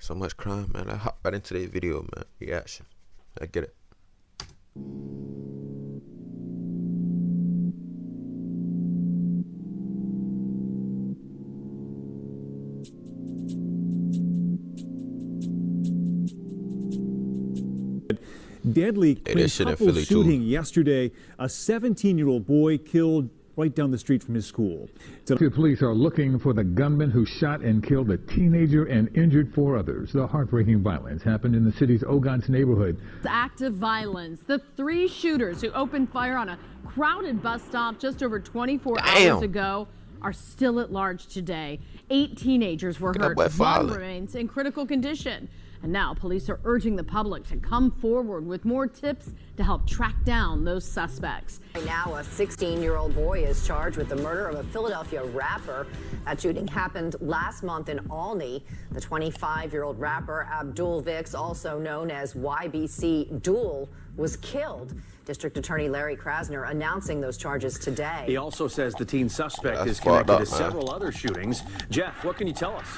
So much crime, man. Let's hop right into this video, man. Reaction. Let's get it. Deadly quintuple shooting yesterday. A 17-year-old boy killed right down the street from his school. Police are looking for the gunman who shot and killed a teenager and injured 4 others. The heartbreaking violence happened in the city's Ogans neighborhood. Active violence. The 3 shooters who opened fire on a crowded bus stop just over 24 hours ago are still at large today. 8 teenagers were hurt. 1 remains in critical condition. And now police are urging the public to come forward with more tips to help track down those suspects. Right now, a 16-year-old boy is charged with the murder of a Philadelphia rapper. That shooting happened last month in Olney. The 25-year-old rapper Abdul Vix, also known as YBC Duel, was killed. District Attorney Larry Krasner announcing those charges today. He also says the teen suspect is connected to several other shootings. Jeff, what can you tell us?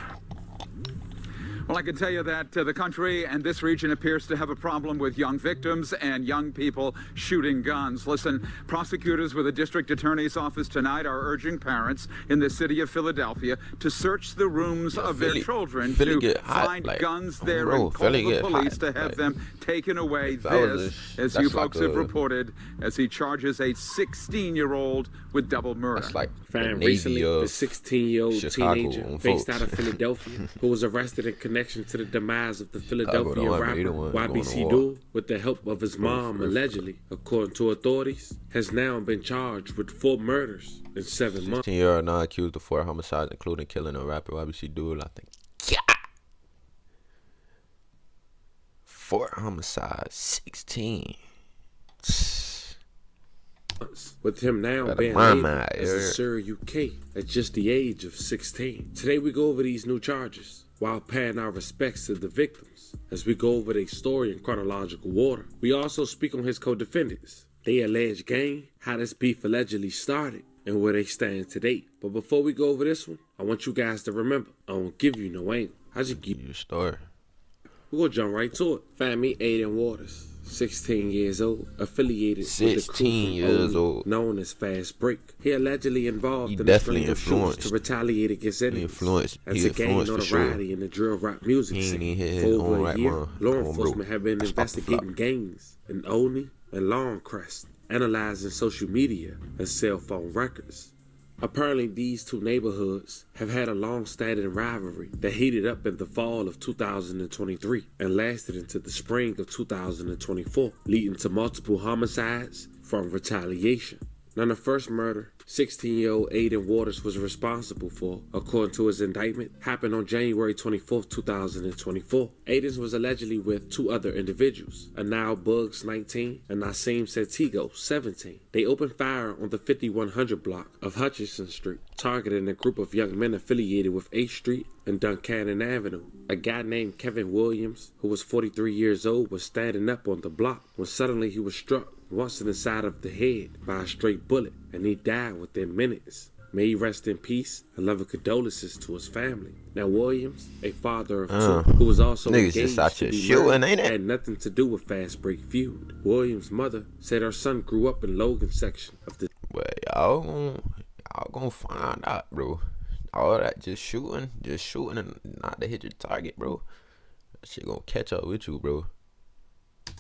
Well, I can tell you that the country and this region appears to have a problem with young victims and young people shooting guns. Listen, prosecutors with the district attorney's office tonight are urging parents in the city of Philadelphia to search the rooms of their children to find guns there and call the police to have them taken away. This, as you folks have reported, as he charges a 16-year-old with double murder. Recently, the 16-year-old teenager based out of Philadelphia who was arrested in connection to the demise of the Philadelphia rapper YBC Duel with the help of his mom, allegedly, according to authorities, has now been charged with 4 murders in 7 months. 16-year-old now accused of 4 homicides, including killing a rapper YBC Duel, I think. Yeah. 4 homicides, 16. With him now being labeled as a Sir UK at just the age of 16. Today we go over these new charges while paying our respects to the victims as we go over their story in chronological order. We also speak on his co-defendants, their alleged gang, how this beef allegedly started, and where they stand today. But before we go over this one, I want you guys to remember, I won't give you no angle. I just give you your story. We're gonna jump right to it. Find me Aiden Waters, 16 years old, affiliated with the crew from Olney, known as Fast Break. He allegedly involved in a string of shootings to retaliate against enemies as a gang notoriety in the drill rock music scene. For over a year, law enforcement have been investigating gangs in Olney and Longcrest, analyzing social media and cell phone records. Apparently, these 2 neighborhoods have had a long-standing rivalry that heated up in the fall of 2023 and lasted into the spring of 2024, leading to multiple homicides from retaliation. Now, the first murder 16-year-old Aiden Waters was responsible for, according to his indictment, happened on January 24, 2024. Aiden was allegedly with 2 other individuals, Anil Bugs, 19, and Nasim Santiago, 17. They opened fire on the 5100 block of Hutchinson Street, targeting a group of young men affiliated with 8th Street and Duncannon Avenue. A guy named Kevin Williams, who was 43 years old, was standing up on the block when suddenly he was struck once in the side of the head by a straight bullet, and he died within minutes. May he rest in peace and loving condolences to his family. Now, Williams, a father of 2, who was also engaged to be married, had nothing to do with Fast Break feud. Williams' mother said her son grew up in Logan section of the... Well, y'all gonna find out, bro. All that just shooting and not to hit your target, bro. That shit gonna catch up with you, bro.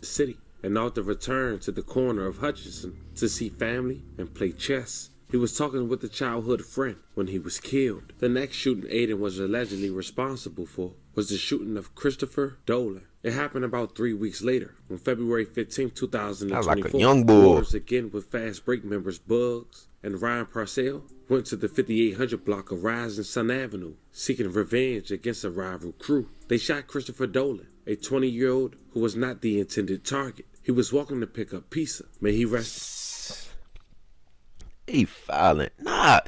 City. And Arthur returned to the corner of Hutchinson to see family and play chess. He was talking with a childhood friend when he was killed. The next shooting Aiden was allegedly responsible for was the shooting of Christopher Dolan. It happened about 3 weeks later, on February 15, 2024. Like a young boy. Waters, again with Fast Break members Bugs and Ryan Parcell, went to the 5800 block of Rising Sun Avenue, seeking revenge against a rival crew. They shot Christopher Dolan, a 20-year-old who was not the intended target. He was walking to pick up pizza. May he rest. He violent. Nah.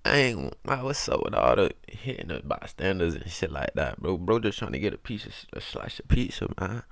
I ain't. What's up with all the hitting the bystanders and shit like that, bro? Bro just trying to get a slice of pizza, man.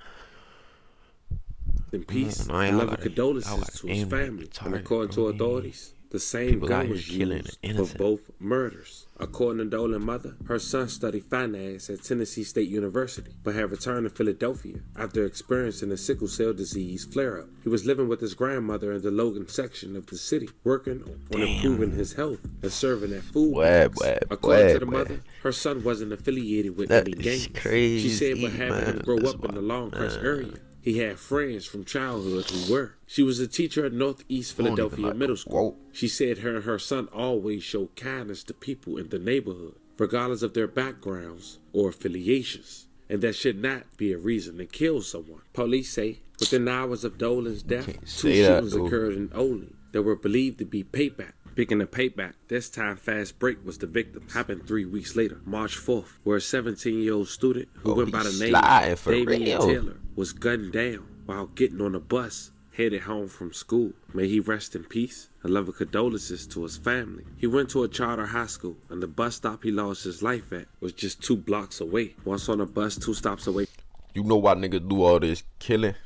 In peace, and love and condolences to his family. And according to authorities, The same gun was used for both murders. According to Dolan's mother, her son studied finance at Tennessee State University, but had returned to Philadelphia after experiencing a sickle cell disease flare-up. He was living with his grandmother in the Logan section of the city, working on improving his health and serving at food banks. According to the mother, her son wasn't affiliated with any gangs. She said, but having him grow up in the Long Crest area, he had friends from childhood who were. She was a teacher at Northeast Philadelphia Middle School. She said her and her son always showed kindness to people in the neighborhood, regardless of their backgrounds or affiliations, and that should not be a reason to kill someone. Police say within hours of Dolan's death, 2 shootings occurred in Olney that were believed to be payback. Speaking of payback, this time fast break was the victim. Happened 3 weeks later, March 4th, where a 17-year-old student who went by the name of Damian Taylor was gunned down while getting on a bus headed home from school. May he rest in peace. A loving condolences to his family. He went to a charter high school, and the bus stop he lost his life at was just 2 blocks away. Once on a bus, 2 stops away. You know why niggas do all this killing?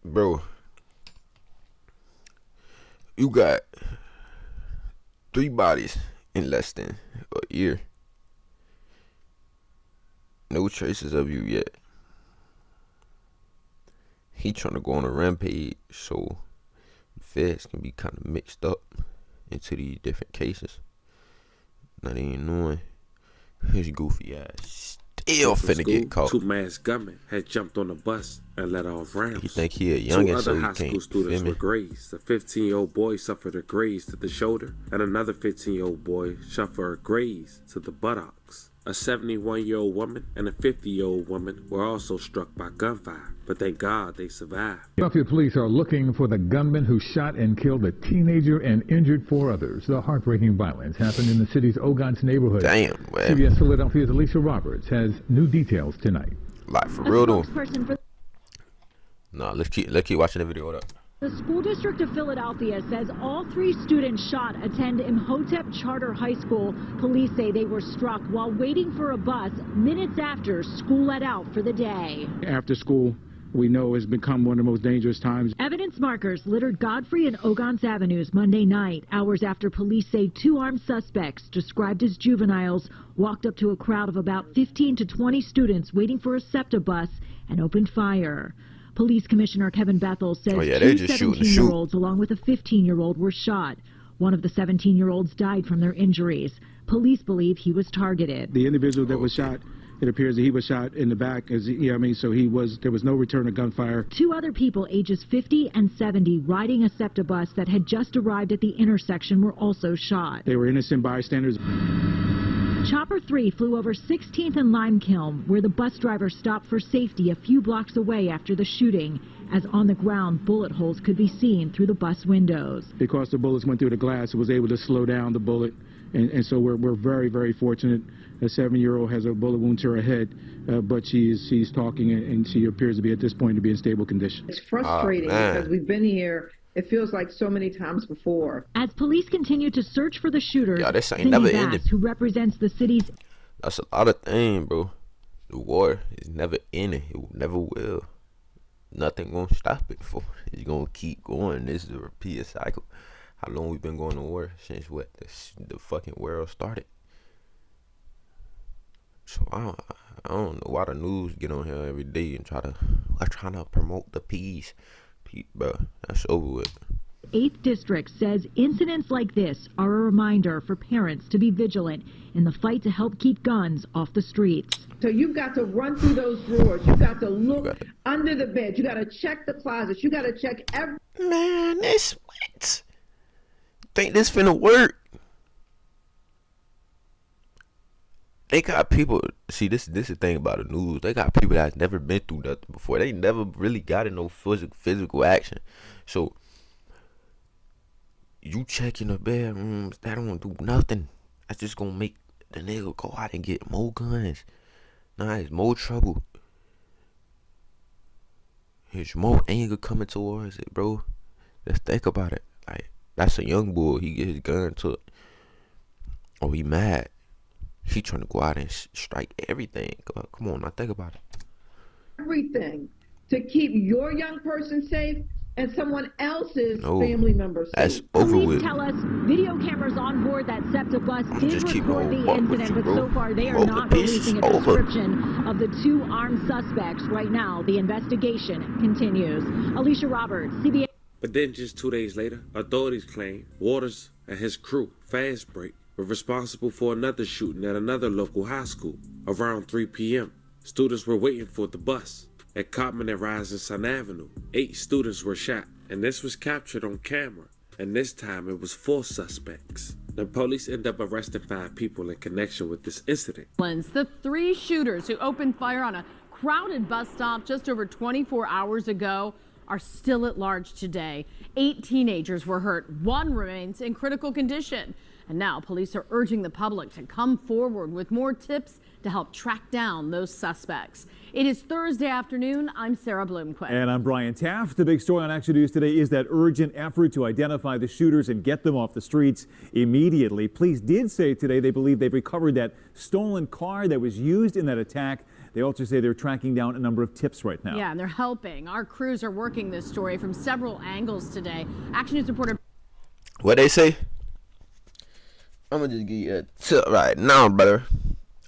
Bro, you got 3 bodies in less than a year. No traces of you yet. He trying to go on a rampage so the feds can be kind of mixed up into these different cases. Not even knowing his goofy ass still finna get caught. 2 masked gunmen had jumped on the bus and let off rounds. You think he a youngin', 2 other so he high school students were grazed. A 15-year-old boy suffered a graze to the shoulder, and another 15-year-old boy suffered a graze to the buttocks. A 71-year-old woman and a 50-year-old woman were also struck by gunfire, but thank God they survived. Philadelphia police are looking for the gunman who shot and killed a teenager and injured 4 others. The heartbreaking violence happened in the city's Ogans neighborhood. Damn, man. CBS Philadelphia's Alicia Roberts has new details tonight. Like, for real though. Nah, let's keep watching the video. Up. The school district of Philadelphia says all 3 students shot attend Imhotep Charter High School. Police say they were struck while waiting for a bus minutes after school let out for the day. After school, we know has become one of the most dangerous times. Evidence markers littered Godfrey and Ogans Avenues Monday night, hours after police say 2 armed suspects, described as juveniles, walked up to a crowd of about 15 to 20 students waiting for a SEPTA bus and opened fire. Police Commissioner Kevin Bethel says 2 17-year-olds along with a 15-year-old were shot. One of the 17-year-olds died from their injuries. Police believe he was targeted. The individual that was shot, it appears that he was shot in the back. So there was no return of gunfire. 2 other people, ages 50 and 70, riding a SEPTA bus that had just arrived at the intersection were also shot. They were innocent bystanders. Chopper 3 flew over 16th and Limekiln, where the bus driver stopped for safety a few blocks away after the shooting, as on the ground bullet holes could be seen through the bus windows. Because the bullets went through the glass, it was able to slow down the bullet, and so we're very, very fortunate. A 7-year-old has a bullet wound to her head, but she's talking, and she appears to be at this point to be in stable condition. It's frustrating because we've been here. It feels like so many times before. As police continue to search for the shooter, this ain't never ended. Who represents the city's... That's a lot of things, bro. The war is never ending. It never will. Nothing gonna stop it. It's gonna keep going. This is a repeated cycle. How long we been going to war? Since what? The fucking world started. So I don't know why the news get on here every day and trying to promote the peace. Bro, that's over with. 8th District says incidents like this are a reminder for parents to be vigilant in the fight to help keep guns off the streets. So you've got to run through those drawers. You've got to look under the bed. You got to check the closets. You got to check every... Man, this what? Think this finna work? They got people, see, this is the thing about the news. They got people that's never been through nothing before. They never really got in no physical action. So, you checking the bedrooms, that don't do nothing. That's just gonna make the nigga go out and get more guns. Nah, it's more trouble. There's more anger coming towards it, bro. Let's think about it. Like, that's a young boy. He get his gun took. Oh, he mad. He trying to go out and strike everything. Come on, now think about it. Everything to keep your young person safe and someone else's family member's seat. That's over Police with. tell us video cameras on board that SEPTA bus did record the incident, but so far they are not releasing a description of the two armed suspects. Right now, the investigation continues. Alicia Roberts, CBS. But then just 2 days later, authorities claim Waters and his crew, Fast Break, were responsible for another shooting at another local high school around 3 p.m. Students were waiting for the bus at Cotman and Rising Sun Avenue. 8 students were shot, and this was captured on camera. And this time it was 4 suspects. The police end up arresting 5 people in connection with this incident. The 3 shooters who opened fire on a crowded bus stop just over 24 hours ago are still at large today. 8 teenagers were hurt. 1 remains in critical condition. And now police are urging the public to come forward with more tips to help track down those suspects. It is Thursday afternoon. I'm Sarah Bloomquist. And I'm Brian Taft. The big story on Action News today is that urgent effort to identify the shooters and get them off the streets immediately. Police did say today they believe they've recovered that stolen car that was used in that attack. They also say they're tracking down a number of tips right now. Yeah, and they're helping. Our crews are working this story from several angles today. Action News reporter. What they say? I'm gonna just give you a tip right now, brother.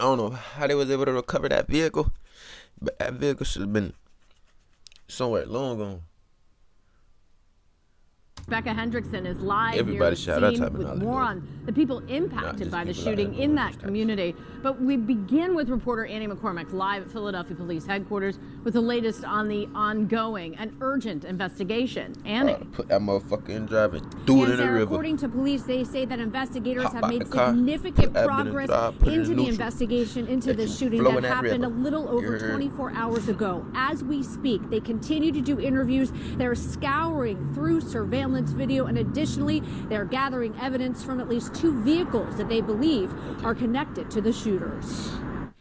I don't know how they was able to recover that vehicle, but that vehicle should have been somewhere long gone. Becca Hendrickson is live Everybody near the scene with more on the people impacted by the shooting in that community. But we begin with reporter Annie McCormick live at Philadelphia Police Headquarters with the latest on the ongoing and urgent investigation. Annie. Put that motherfucker in drive and threw it in the river. According to police, they say that investigators have made significant progress into the investigation into the shooting that happened a little over 24 hours ago. As we speak, they continue to do interviews. They're scouring through surveillance video, and additionally, they're gathering evidence from at least 2 vehicles that they believe are connected to the shooters.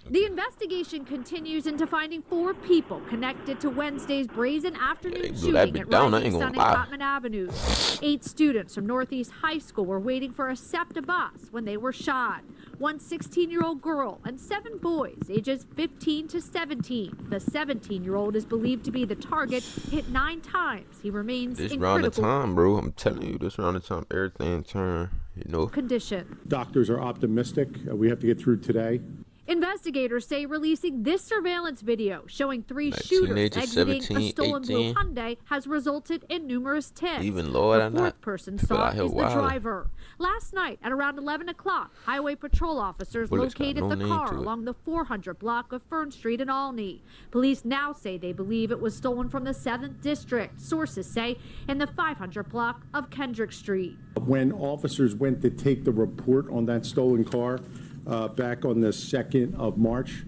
The investigation continues into finding 4 people connected to Wednesday's brazen afternoon shooting at Rising Sun and Cotman Avenues. 8 students from Northeast High School were waiting for a SEPTA bus when they were shot. 1 16-year-old girl and 7 boys ages 15 to 17. The 17-year-old is believed to be the target, hit 9 times. He remains in critical round of time, bro. I'm telling you, this round of time, everything turn, condition. Doctors are optimistic. We have to get through today. Investigators say releasing this surveillance video showing 3 shooters exiting a stolen blue Hyundai has resulted in numerous tips. Even Lord, the 4th person saw is the driver. Last night at around 11 o'clock, highway patrol officers located the car along the 400 block of Fern Street in Olney. Police now say they believe it was stolen from the 7th District. Sources say in the 500 block of Kendrick Street. When officers went to take the report on that stolen car, back on the 2nd of March,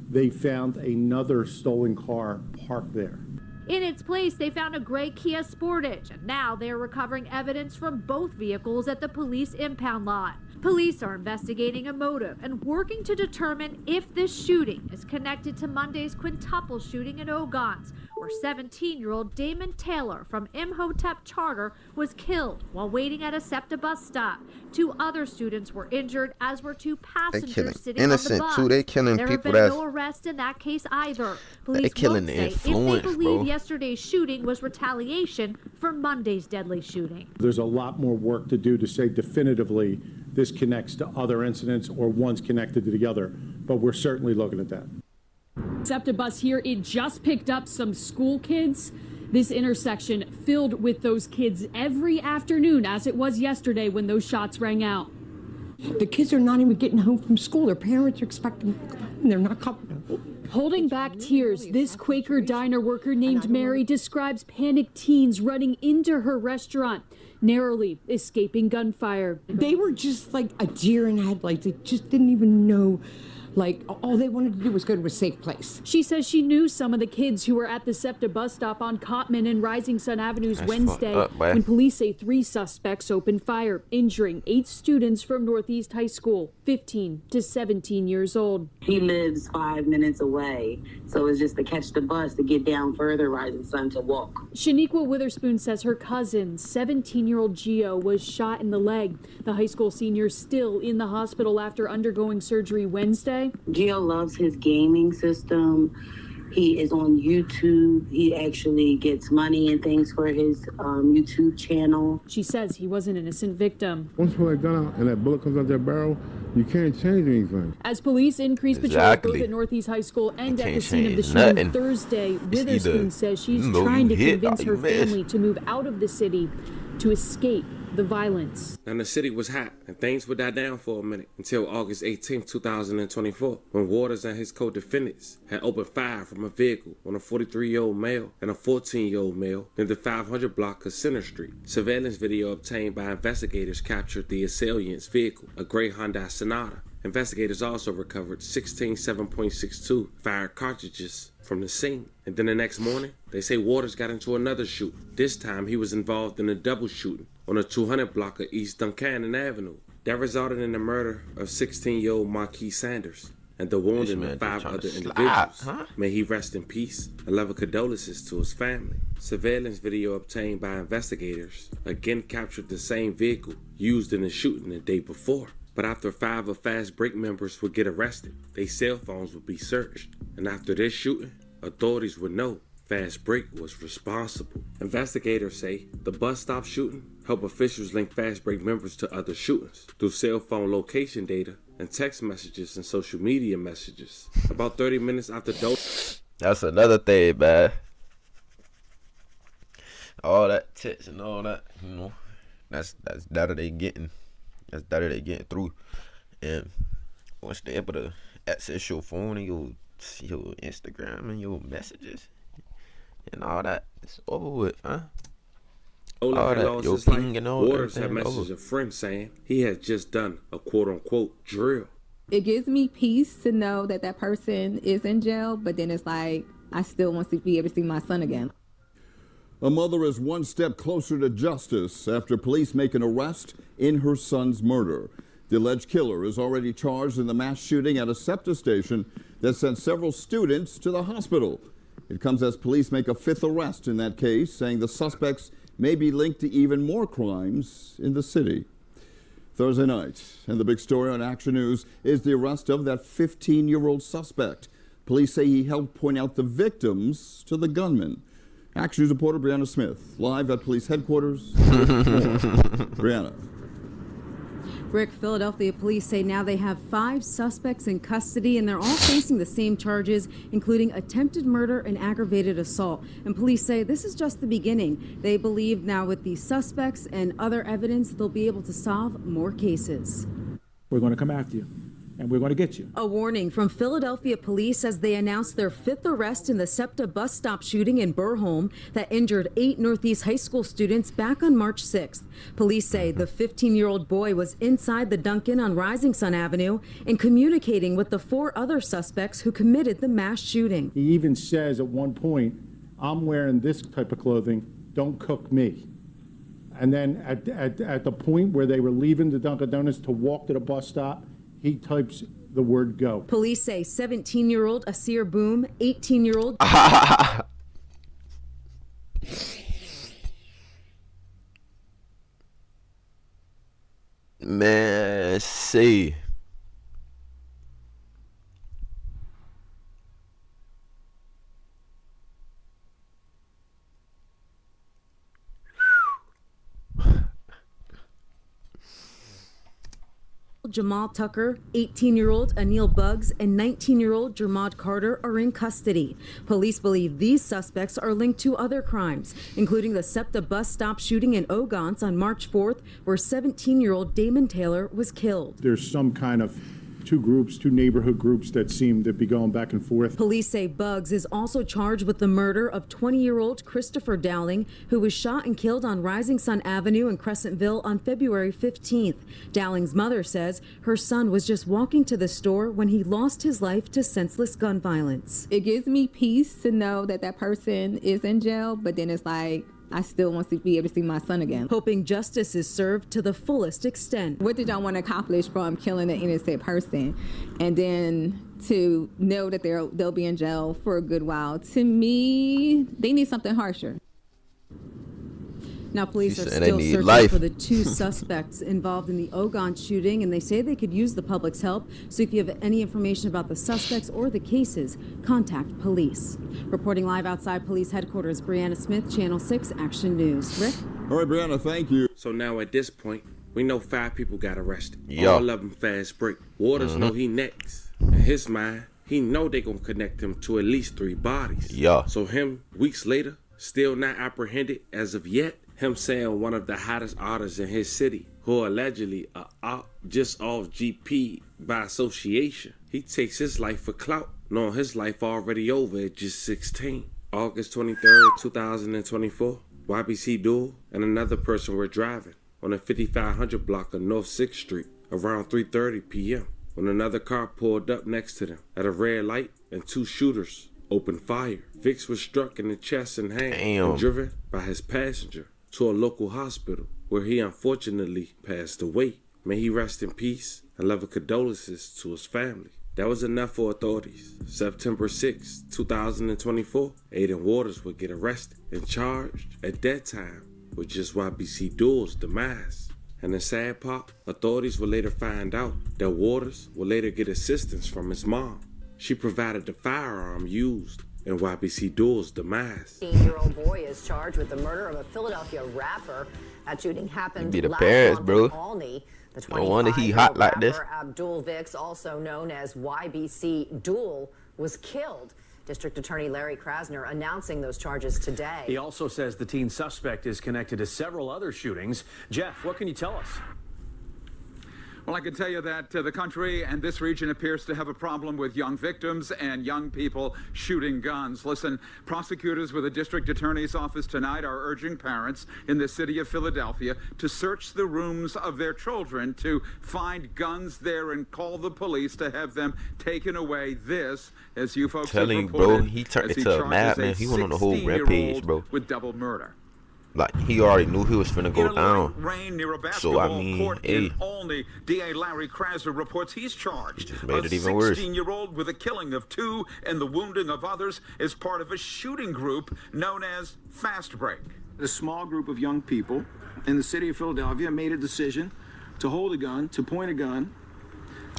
they found another stolen car parked there. In its place, they found a gray Kia Sportage, and now they're recovering evidence from both vehicles at the police impound lot. Police are investigating a motive and working to determine if this shooting is connected to Monday's quintuple shooting in Ogons, where 17-year-old Damon Taylor from Imhotep Charter was killed while waiting at a SEPTA bus stop. 2 other students were injured, as were 2 passengers sitting on the bus. Too. They killing there people have been no arrest in that case either. Police won't say if they believe yesterday's shooting was retaliation for Monday's deadly shooting. There's a lot more work to do to say definitively this connects to other incidents or one's connected to the other, but we're certainly looking at that. SEPTA bus here, it just picked up some school kids. This intersection filled with those kids every afternoon, as it was yesterday when those shots rang out. The kids are not even getting home from school. Their parents are expecting them to come home, and they're not coming. Holding back tears, this Quaker diner worker named Mary describes panicked teens running into her restaurant, narrowly escaping gunfire. They were just like a deer in headlights. They just didn't even know. Like, all they wanted to do was go to a safe place. She says she knew some of the kids who were at the SEPTA bus stop on Cotman and Rising Sun Avenues Wednesday when police say 3 suspects opened fire, injuring 8 students from Northeast High School, 15 to 17 years old. He lives 5 minutes away, so it's just to catch the bus to get down further, Rising Sun, to walk. Shaniqua Witherspoon says her cousin, 17-year-old Gio, was shot in the leg. The high school senior still in the hospital after undergoing surgery Wednesday. Gio loves his gaming system. He is on YouTube. He actually gets money and things for his YouTube channel. She says he was an innocent victim. Once you pull that gun out and that bullet comes out that barrel, you can't change anything. As police increase patrols both at Northeast High School and at the scene of the shooting Thursday, Witherspoon says she's trying to convince her family to move out of the city to escape the violence. And the city was hot, and things would die down for a minute until August 18, 2024, when Waters and his co-defendants had opened fire from a vehicle on a 43-year-old male and a 14-year-old male near the 500 block of Center Street. Surveillance video obtained by investigators captured the assailant's vehicle, a gray Hyundai Sonata. Investigators also recovered 16 7.62 fire cartridges from the scene. And then the next morning, they say Waters got into another shooting. This time, he was involved in a double shooting on a 200 block of East Duncannon Avenue. That resulted in the murder of 16-year-old Marquis Sanders and the wounding of 5 other individuals. May he rest in peace. A level of condolences to his family. Surveillance video obtained by investigators again captured the same vehicle used in the shooting the day before. But after 5 of Fast Break members would get arrested, their cell phones would be searched. And after this shooting, authorities would know Fast Break was responsible. Investigators say the bus stop shooting helped officials link Fast Break members to other shootings through cell phone location data and text messages and social media messages. About 30 minutes after those... That's another thing, man. All that text and all that, you know, that's data they getting. That's data they getting through. And once they able to access your phone and your Instagram and your messages and all that, it's over with, huh? Olaf had lost his life. Waters had messaged a friend saying he had just done a quote-unquote drill. It gives me peace to know that that person is in jail, but then it's like, I still want to be able to see my son again. A mother is one step closer to justice after police make an arrest in her son's murder. The alleged killer is already charged in the mass shooting at a SEPTA station that sent several students to the hospital. It comes as police make a 5th arrest in that case, saying the suspects may be linked to even more crimes in the city. Thursday night, and the big story on Action News is the arrest of that 15-year-old suspect. Police say he helped point out the victims to the gunman. Action News reporter Brianna Smith, live at police headquarters. Brianna. Rick, Philadelphia police say now they have 5 suspects in custody, and they're all facing the same charges, including attempted murder and aggravated assault. And police say this is just the beginning. They believe now with these suspects and other evidence, they'll be able to solve more cases. We're going to come after you, and we're going to get you. A warning from Philadelphia police as they announced their 5th arrest in the SEPTA bus stop shooting in Burholm that injured 8 Northeast High School students back on March 6th. Police say the 15-year-old boy was inside the Dunkin' on Rising Sun Avenue and communicating with the 4 other suspects who committed the mass shooting. He even says at one point, I'm wearing this type of clothing, don't cook me. And then at the point where they were leaving the Dunkin' Donuts to walk to the bus stop, he types the word go. Police say 17-year-old Asir Boom, 18-year-old... Man, see. Jamal Tucker, 18-year-old Anil Buggs, and 19-year-old Jermad Carter are in custody. Police believe these suspects are linked to other crimes, including the SEPTA bus stop shooting in Ogons on March 4th, where 17-year-old Damon Taylor was killed. There's some kind of 2 neighborhood groups that seem to be going back and forth. Police say Buggs is also charged with the murder of 20-year-old Christopher Dowling, who was shot and killed on Rising Sun Avenue in Crescentville on February 15th. Dowling's mother says her son was just walking to the store when he lost his life to senseless gun violence. It gives me peace to know that that person is in jail, but then it's like, I still want to be able to see my son again. Hoping justice is served to the fullest extent. What did y'all want to accomplish from killing an innocent person? And then to know that they'll be in jail for a good while. To me, they need something harsher. Now, police are still searching for the 2 suspects involved in the Ogon shooting, and they say they could use the public's help. So if you have any information about the suspects or the cases, contact police. Reporting live outside police headquarters, Brianna Smith, Channel 6 Action News. Rick? All right, Brianna, thank you. So now at this point, we know 5 people got arrested. Yo. All of them fast break. Waters know he next. In his mind, he know they gonna connect him to at least 3 bodies. Yeah. So him, weeks later, still not apprehended as of yet. Him saying one of the hottest artists in his city, who allegedly are just off GP by association. He takes his life for clout, knowing his life already over at just 16. August 23rd, 2024, YBC Duel and another person were driving on the 5500 block of North 6th Street around 3:30 p.m. when another car pulled up next to them at a red light and 2 shooters opened fire. Vicks was struck in the chest and hand and driven by his passenger to a local hospital where he unfortunately passed away. May he rest in peace and love condolences to his family. That was enough for authorities. September 6, 2024, Aiden Waters would get arrested and charged at that time with just YBC Duel's demise. And the sad part, authorities would later find out that Waters would later get assistance from his mom. She provided the firearm used in YBC Duel's demise. 18-year-old boy is charged with the murder of a Philadelphia rapper. That shooting happened last parents, month bro. in Olney. The No wonder he hot like this. Abdul Vicks, also known as YBC Duel, was killed. District Attorney Larry Krasner announcing those charges today. He also says the teen suspect is connected to several other shootings. Jeff, what can you tell us? Well, I can tell you that the country and this region appears to have a problem with young victims and young people shooting guns. Listen, prosecutors with the district attorney's office tonight are urging parents in the city of Philadelphia to search the rooms of their children to find guns there and call the police to have them taken away. This, as you folks have reported, bro, he turned into a madman. He went on the whole rampage, bro. With double murder. Like, he already knew he was finna go down. Rain near a basketball So, I mean, court in Olney. DA Larry Krasner reports he's charged. Just made it even worse. A 16-year-old with the killing of 2 and the wounding of others as part of a shooting group known as Fast Break. A small group of young people in the city of Philadelphia made a decision to hold a gun, to point a gun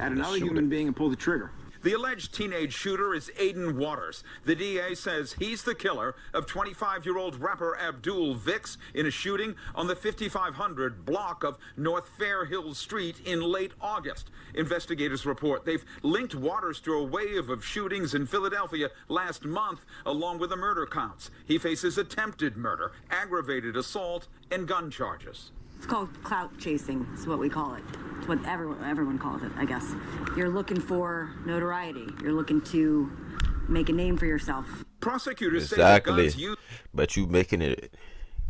at another human being and pull the trigger. The alleged teenage shooter is Aiden Waters. The DA says he's the killer of 25-year-old rapper Abdul Vicks in a shooting on the 5500 block of North Fairhill Street in late August. Investigators report they've linked Waters to a wave of shootings in Philadelphia last month, along with the murder counts. He faces attempted murder, aggravated assault, and gun charges. It's called clout chasing, is what we call it. It's what everyone calls it, I guess. You're looking for notoriety. You're looking to make a name for yourself. Prosecutors say the guns used. But you making it,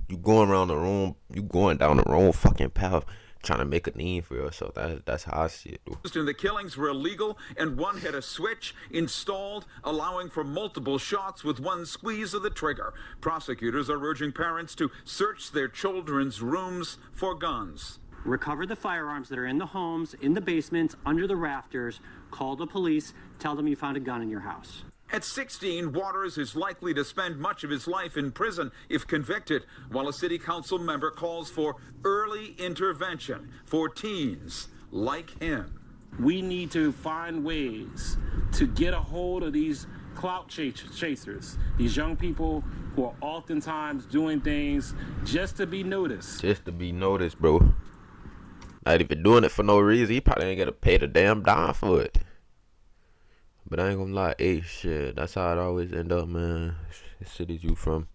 you going around the room, you going down the wrong fucking path, trying to make a name for yourself. That's how I see it, dude. And the killings were illegal, and one had a switch installed, allowing for multiple shots with one squeeze of the trigger. Prosecutors are urging parents to search their children's rooms for guns. Recover the firearms that are in the homes, in the basements, under the rafters. Call the police. Tell them you found a gun in your house. At 16, Waters is likely to spend much of his life in prison if convicted, while a city council member calls for early intervention for teens like him. We need to find ways to get a hold of these clout chasers, these young people who are oftentimes doing things just to be noticed. Just to be noticed, bro. Not even doing it for no reason. He probably ain't gonna pay the damn dime for it. But I ain't gonna lie, hey, shit, that's how it always end up, man. The cities you from.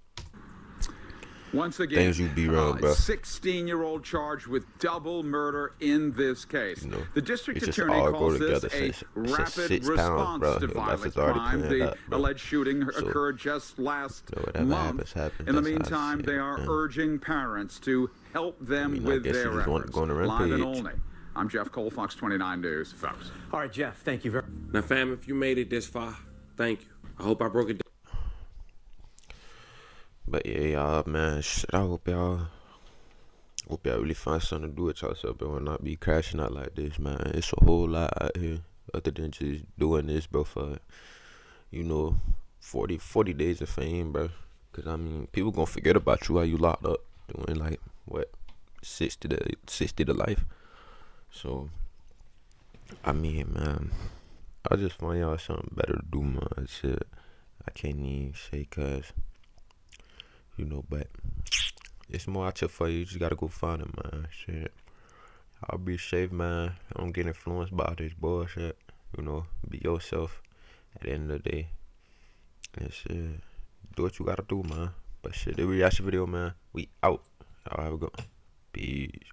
Once again, things you be wrong, bro. 16-year-old charged with double murder in this case. You know, the district attorney calls this a rapid response to violent crime. The alleged shooting occurred just last month. In the meantime, they are urging parents to help them with their efforts. Live in Olney. I'm Jeff Cole, Fox 29 News, folks. All right, Jeff, thank you very much. Now, fam, if you made it this far, thank you. I hope I broke it down. But yeah, y'all, man, shit, I hope y'all really find something to do with yourself and not be crashing out like this, man. It's a whole lot out here other than just doing this, bro, for, 40 days of fame, bro. Because, I mean, people gonna forget about you while you locked up. doing like what 60 to life. So I mean, man, I just find y'all something better to do, man. Shit, I can't even say, cause you know, but it's more out here for you. You just gotta go find it, man. Shit, I'll be safe, man. Don't get influenced by this bullshit. You know, be yourself at the end of the day. And shit, do what you gotta do, man. But shit, if we watch the video, man, we out. Y'all have a good one. Peace.